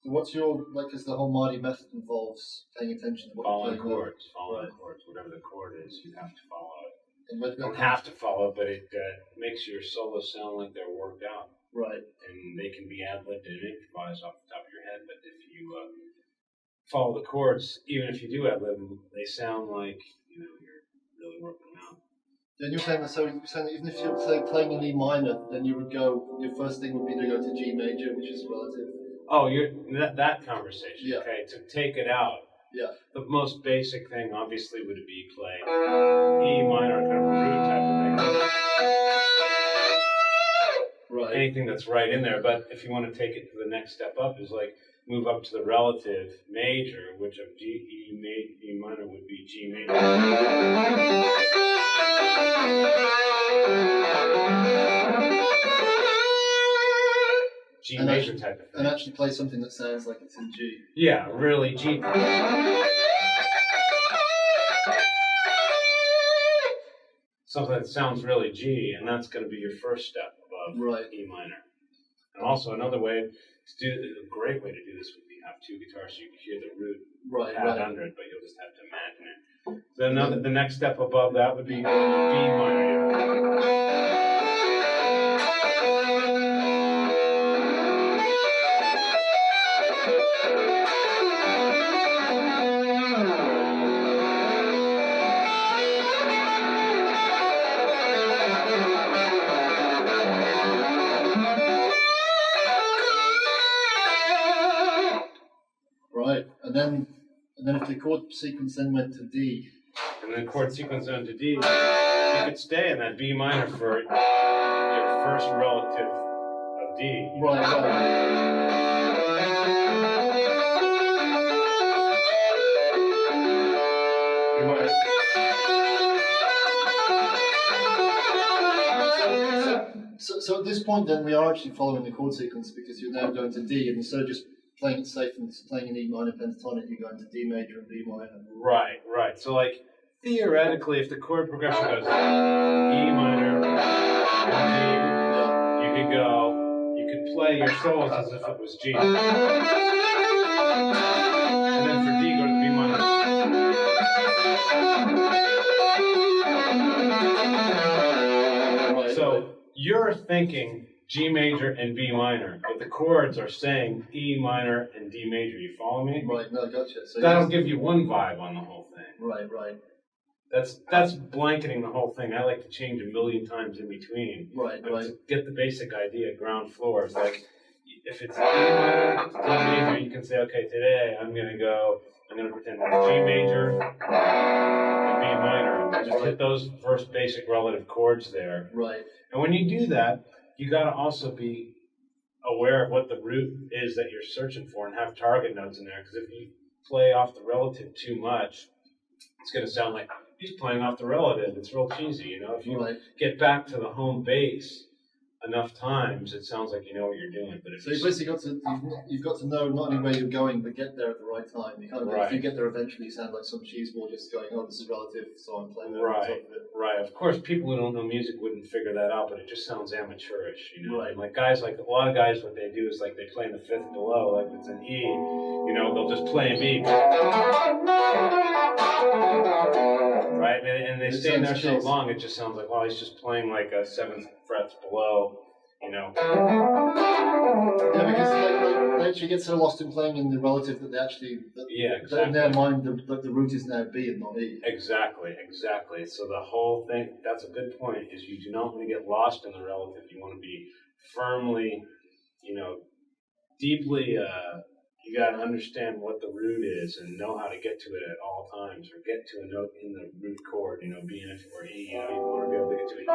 So what's your, like, because the whole Marty method involves paying attention to what following you're playing. Chords, whatever the chord is, you have to follow it. And You don't have to follow it, but it makes your solos sound like they're worked out. Right. And they can be ad-libbed and improvised off the top of your head, but if you follow the chords, even if you do ad-lib them, they sound like, you're really working them out. Then you're saying that even if you're playing in E minor, then you would go, your first thing would be to go to G major, which is relative. Oh, that conversation, yeah. Okay, to take it out. Yeah. The most basic thing, obviously, would be play E minor, kind of a root type of thing. Right. Anything that's right in there, but if you want to take it to the next step up, is like move up to the relative major, which of E minor would be G major. G major type of thing. And actually play something that sounds like it's in G. Yeah, really G. Something that sounds really G, and that's going to be your first step above E minor. And also another way to do, a great way to do this would be have two guitars so you can hear the root pad under it, but you'll just have to imagine it. Then the next step above that would be B minor. Right, and then if the chord sequence then went to D, and then chord sequence went to D, you could stay in that B minor for your first relative of D. Right. So at this point, then we are actually following the chord sequence because you're now going to D, and instead of just playing it safe and playing an E minor pentatonic, you're going to D major and B minor. Right. So, like, theoretically, if the chord progression goes E minor and G, you could play your solos as if it was G. And then for D, go to the B minor. So you're thinking G major and B minor, but the chords are saying E minor and D major. You follow me? Right, no, gotcha. So that'll give you one vibe on the whole thing. Right. That's blanketing the whole thing. I like to change a million times in between. Right. To get the basic idea, ground floor. It's like, if it's E minor, D major, you can say, okay, today I'm going to pretend it's G major and B minor. Just hit those first basic relative chords there. Right. And when you do that, you got to also be aware of what the root is that you're searching for and have target notes in there. Because if you play off the relative too much, it's going to sound like he's playing off the relative. It's real cheesy, If you get back to the home base enough times, it sounds like you know what you're doing. But if so you've basically you've got to know not only where you're going, but get there at the right time. You kind of if you get there eventually, you sound like some cheeseball just going, "Oh, this is relative, so I'm playing over top of it." Right. Of course, people who don't know music wouldn't figure that out, but it just sounds amateurish, Right. And like guys, like a lot of guys, what they do is like they play in the fifth below, like if it's an E, they'll just play an E. Right, and they stay in there so long, it just sounds like, well, he's just playing like a 7th frets below, Yeah, because they actually get so lost in playing in the relative that they actually, exactly. In their mind, the root is now B and not E. Exactly. So the whole thing, that's a good point, is you do not want to get lost in the relative. You want to be firmly, deeply, you got to understand what the root is and know how to get to it at all times, or get to a note in the root chord, B and F or E. You want to be able to get to an E,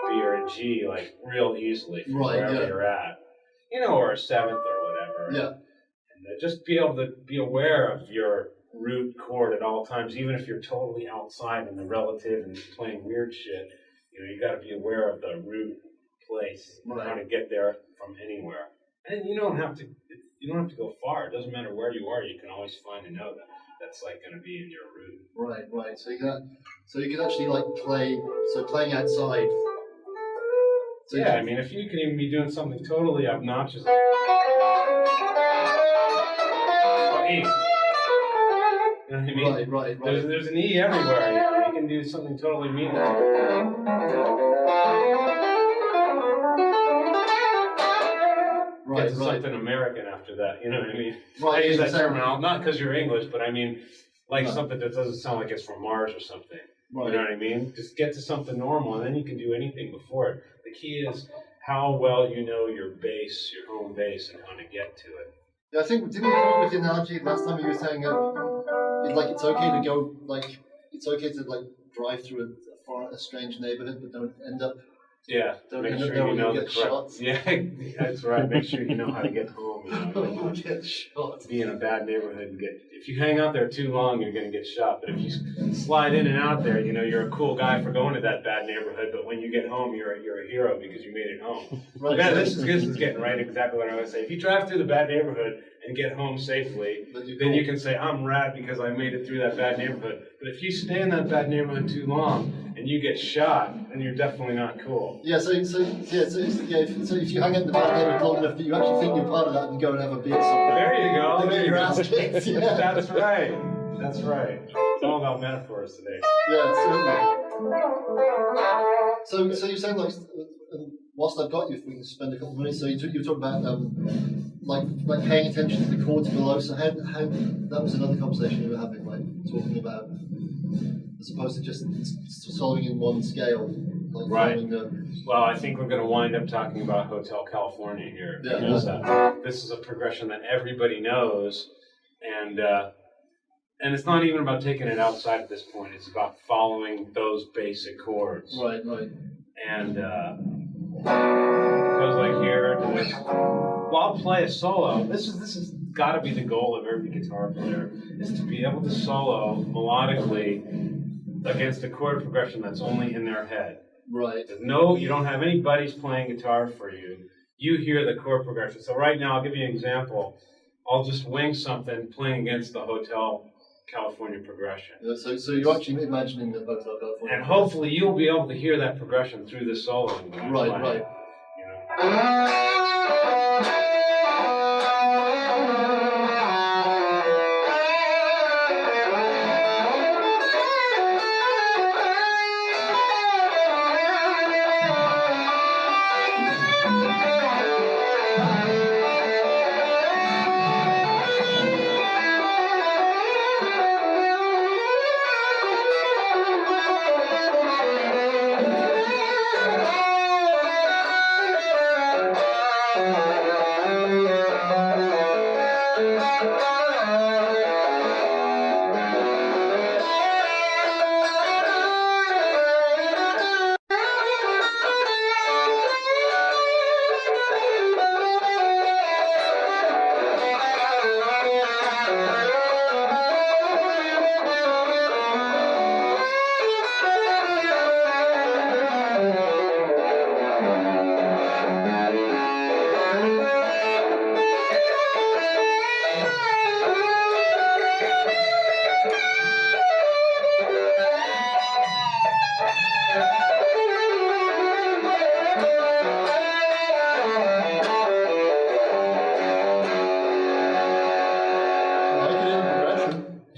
B, or a G like real easily from wherever you're at, or a 7th or whatever. Yeah. And just be able to be aware of your root chord at all times, even if you're totally outside in the relative and playing weird shit. You got to be aware of the root place and how to get there from anywhere. And you don't have to go far. It doesn't matter where you are. You can always find a note that's like going to be in your root. Right. So you can actually like play. So playing outside. So if you can even be doing something totally obnoxious. You know what I mean? Right. There's an E everywhere. You can do something totally meaningless. Get to something American after that. You know what I mean? Right. I use that term now, not because you're English, but I mean like something that doesn't sound like it's from Mars or something. Right. You know what I mean? Just get to something normal, and then you can do anything before it. The key is how well you know your base, your home base, and how to get to it. Yeah, I think, didn't we come up with the analogy last time you were saying it's okay to go, like, it's okay to, like, drive through a strange neighborhood, but don't end up. Yeah, make sure you know the correct. Yeah, that's right. Make sure you know how to get home. Don't get shot. Be in a bad neighborhood and if you hang out there too long, you're going to get shot. But if you slide in and out there, you're a cool guy for going to that bad neighborhood. But when you get home, you're a hero because you made it home. Right. Yeah, this is getting right exactly what I was saying. If you drive through the bad neighborhood and get home safely, then you can say, I'm rad because I made it through that bad neighborhood. But if you stay in that bad neighborhood too long and you get shot, then you're definitely not cool. Yeah, so if you hang out in the bad neighborhood long enough that you actually think you're part of that and go and have a beer somewhere. There you go. Then your ass kicked. Yeah. That's right. That's right. It's all about metaphors today. Yeah, certainly. So you're saying, like, whilst I've got you, if we can spend a couple of minutes, so you talk about like paying attention to the chords below. So how that was another conversation we were having, like talking about, as opposed to just solving in one scale. Like right. Well, I think we're going to wind up talking about Hotel California here. Yeah. Because this is a progression that everybody knows, and it's not even about taking it outside at this point. It's about following those basic chords. Right. And it goes like here to this. Well, I'll play a solo. This is got to be the goal of every guitar player, is to be able to solo melodically against a chord progression that's only in their head. Right. You don't have any buddies playing guitar for you. You hear the chord progression. So right now, I'll give you an example. I'll just wing something playing against the Hotel California progression. Yeah, so you're actually imagining the Hotel California. And hopefully you'll be able to hear that progression through the soloing. Right. You know?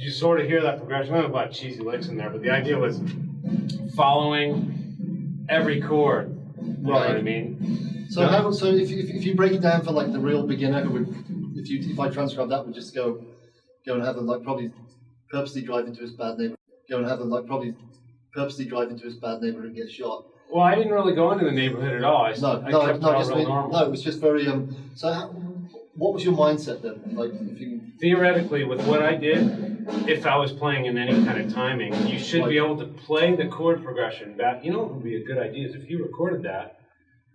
Sort of hear that progression. I don't know about cheesy licks in there, but the idea was following every chord. You know what I mean? So if you break it down for like the real beginner who would, if I transcribe that, would just go and have them like probably purposely drive into his bad neighborhood. And get shot. Well, I didn't really go into the neighborhood at all. I kept it all real normal. No, it was just very what was your mindset then? Like, if you theoretically, with what I did, if I was playing in any kind of timing, you should be able to play the chord progression back. You know what would be a good idea is if you recorded that,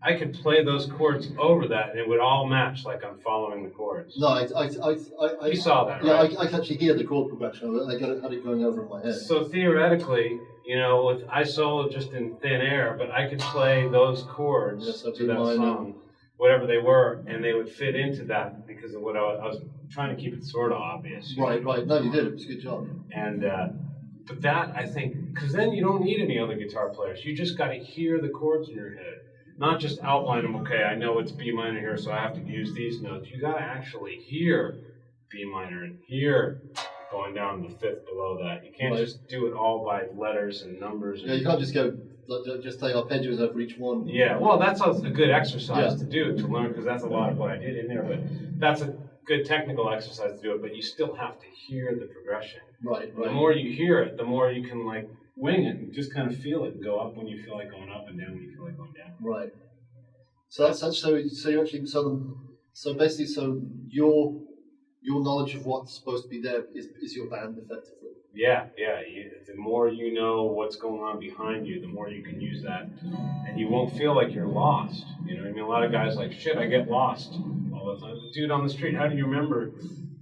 I could play those chords over that, and it would all match like I'm following the chords. No, you saw that, yeah, right? I can actually hear the chord progression. I had it going over in my head. So theoretically, I solo just in thin air, but I could play those chords to that song, whatever they were, and they would fit into that because of what I was trying to keep it sort of obvious. Right. No, you did. It was a good job. And but that, I think, because then you don't need any other guitar players. You just got to hear the chords in your head, not just outline them. Okay, I know it's B minor here, so I have to use these notes. You got to actually hear B minor, and here going down to the fifth below that. You can't just do it all by letters and numbers. Yeah, you can't just go just take arpeggios over each one. Yeah, well, that's a good exercise to do, to learn, because that's a lot of what I did in there. But that's a good technical exercise to do it. But you still have to hear the progression. Right. The more you hear it, the more you can like wing it and just kind of feel it and go up when you feel like going up and down when you feel like going down. Right. So that's so you actually so basically your knowledge of what's supposed to be there is your band effectively. Yeah. The more you know what's going on behind you, the more you can use that, and you won't feel like you're lost. You know what I mean? A lot of guys like, shit, I get lost all the time. Dude on the street, how do you remember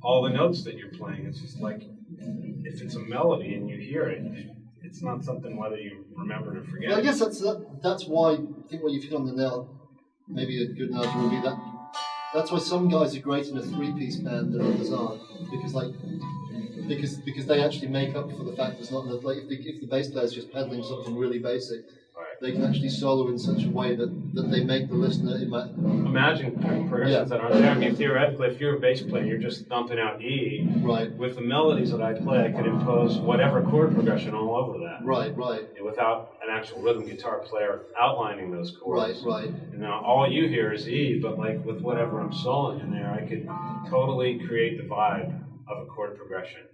all the notes that you're playing? It's just like, if it's a melody and you hear it, it's not something whether you remember to forget. Well, I guess that's why I think what you've hit on the nail, maybe a good analogy would be that. That's why some guys are great in a three-piece band and others aren't, because they actually make up for the fact there's not enough. Like if the bass player's just pedaling something really basic, they can actually solo in such a way that they make the listener imagine progressions that aren't there. I mean, theoretically, if you're a bass player, you're just thumping out E. Right. With the melodies that I play, I could impose whatever chord progression all over that. Right. Without an actual rhythm guitar player outlining those chords. Right. And now all you hear is E, but like with whatever I'm soloing in there, I could totally create the vibe of a chord progression.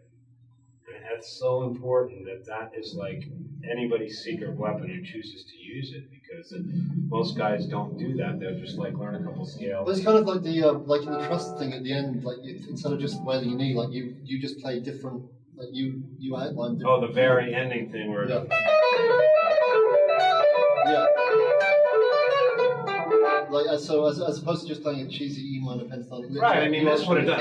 And that's so important that is like anybody's secret weapon who chooses to use it, because most guys don't do that. They'll just like learn a couple scales. But it's kind of like the like in the trust thing at the end, like instead of just wailing your knee, like you just play different, like you outline different. Oh, the very ending thing where. Yeah. Like so, as opposed to just playing a cheesy E minor pentatonic. Right. I mean, this would have done.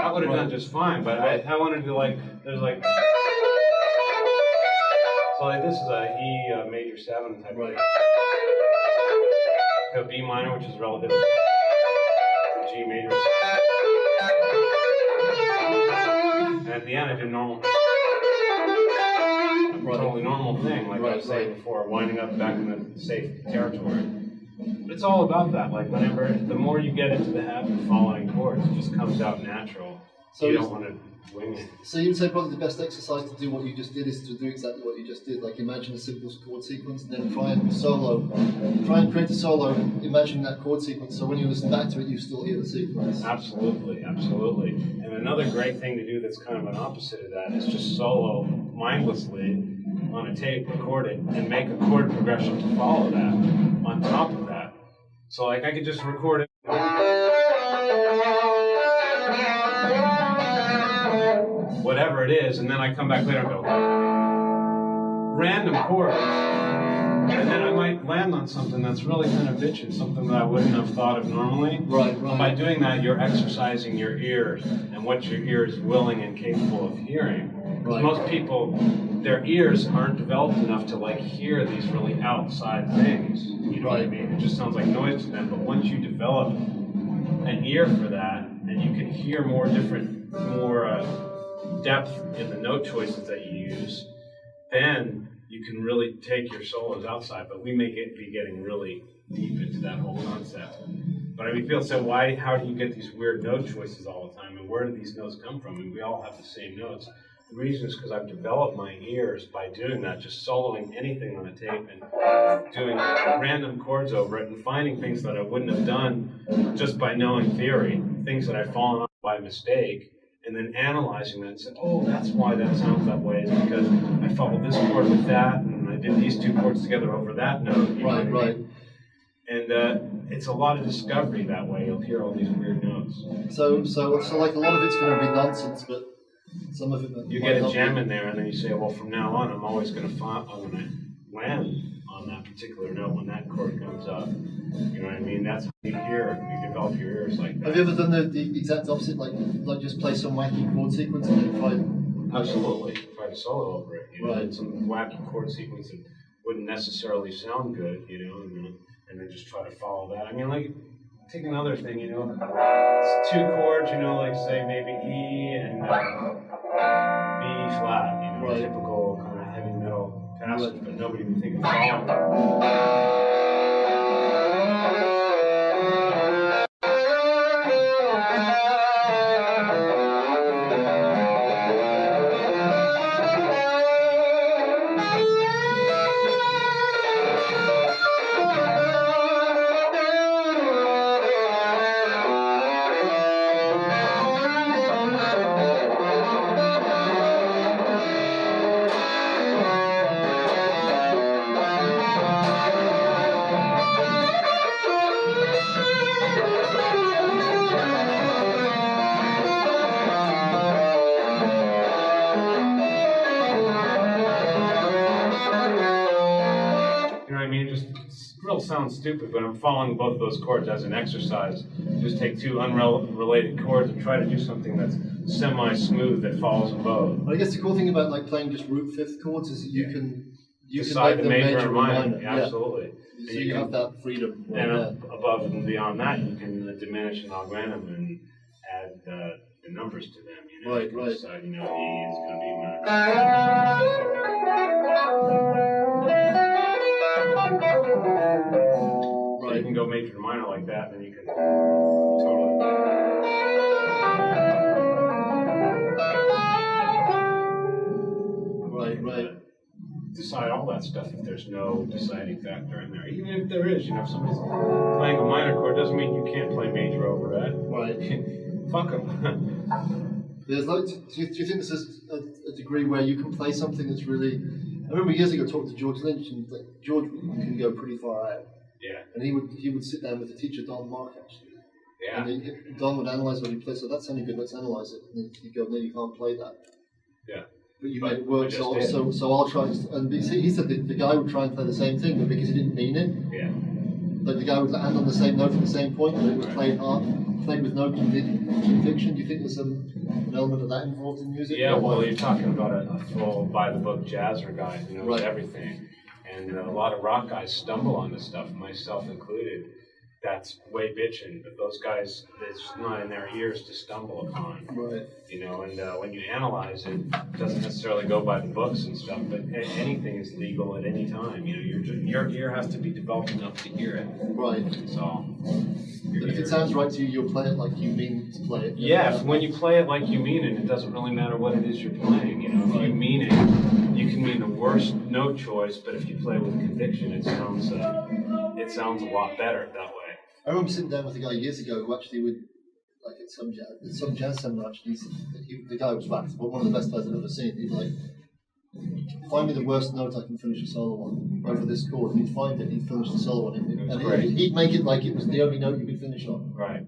I would have done just fine, but I wanted to like. There's like. So like this is a E major 7 type. Right. A B minor, which is relative to G major. And at the end, I did normal. Totally normal thing, like I was saying before, winding up back in the safe territory. But it's all about that. Like whenever, the more you get into the habit of following chords, it just comes out natural. So you don't want to wing it. So you'd say probably the best exercise to do what you just did is to do exactly what you just did. Like imagine a simple chord sequence and then try and create a solo, imagine that chord sequence, so when you listen back to it you still hear the sequence. Absolutely. And another great thing to do that's kind of an opposite of that is just solo mindlessly on a tape, record it, and make a chord progression to follow that on top of that. So like I could just record it. Whatever it is, and then I come back later and go random chords, and then I might land on something that's really kind of bitchin', something that I wouldn't have thought of normally. Right. By doing that, you're exercising your ears and what your ear is willing and capable of hearing. Because most people, their ears aren't developed enough to like hear these really outside things. You know what I mean? It just sounds like noise to them. But once you develop an ear for that, and you can hear more depth in the note choices that you use, then you can really take your solos outside. But we may be getting really deep into that whole concept. But I mean, people say, how do you get these weird note choices all the time? And where do these notes come from? And we all have the same notes. The reason is because I've developed my ears by doing that, just soloing anything on a tape and doing random chords over it and finding things that I wouldn't have done just by knowing theory, things that I've fallen on by mistake, and then analyzing that and said, oh, that's why that sounds that way, is because I followed this chord with that, and I did these two chords together over that note. Right. And it's a lot of discovery that way. You'll hear all these weird notes. So like a lot of it's going to be nonsense, but some of it. You get a jam in there, and then you say, well, from now on, I'm always going to land on that particular note when that chord comes up. You know what I mean? That's how you hear. You develop your ears like that. Have you ever done the exact opposite, like just play some wacky chord sequence and then try? Absolutely. Try to solo over it. You know? Right. Some wacky chord sequence that wouldn't necessarily sound good, you know, and then just try to follow that. I mean, like, take another thing, you know, it's two chords, you know, like say maybe E and B flat, you know, typical kind of heavy metal passage, but nobody would think of following. sound stupid, but I'm following both those chords as an exercise. Just take two unrelated chords and try to do something that's semi-smooth that follows them both. Well, I guess the cool thing about like playing just root fifth chords is that you can Decide make the them major and minor. Yeah. Absolutely. So you have that freedom. Then above and beyond that, you can diminish and augment them and add the numbers to them. You know, you can decide, you know, E is going to be So you can go major to minor like that, and then you can totally. Right. Decide all that stuff if there's no deciding factor in there. Even if there is, you know, if somebody's playing a minor chord, doesn't mean you can't play major over that. Right. Fuck them. There's like, do you think this is a degree where you can play something that's really? I remember years ago talking to George Lynch, and like, George can go pretty far out. Yeah. And he would sit down with the teacher Don Mark actually. Yeah. And Don would analyze what he plays. So that's sounding good. Let's analyze it. And he'd go, no, you can't play that. Yeah. But you made it work, so I'll try. And he said the guy would try and play the same thing, but because he didn't mean it, like the guy would land on the same note at the same point, but it was played with no conviction. Do you think there's an element of that involved in music? Yeah, well, you're talking about a full by-the-book jazzer guy who knows everything. And a lot of rock guys stumble on this stuff, myself included. That's way bitching, but those guys, it's not in their ears to stumble upon. Right. You know, and when you analyze it, it doesn't necessarily go by the books and stuff, but anything is legal at any time. You know, your ear has to be developed enough to hear it. Right. So. But if it sounds right to you, you'll play it like you mean to play it. Yeah, when you play it like you mean it, it doesn't really matter what it is you're playing. You know, if you mean it, you can mean the worst note choice, but if you play with conviction, it sounds a lot better that way. I remember sitting down with a guy years ago who actually would, like at some jazz seminar, actually, the guy was whacked, but one of the best players I've ever seen. He'd like, find me the worst note I can finish a solo on over this chord. He'd find it, he'd finish the solo on it. And he'd make it like it was the only note you could finish on. Right.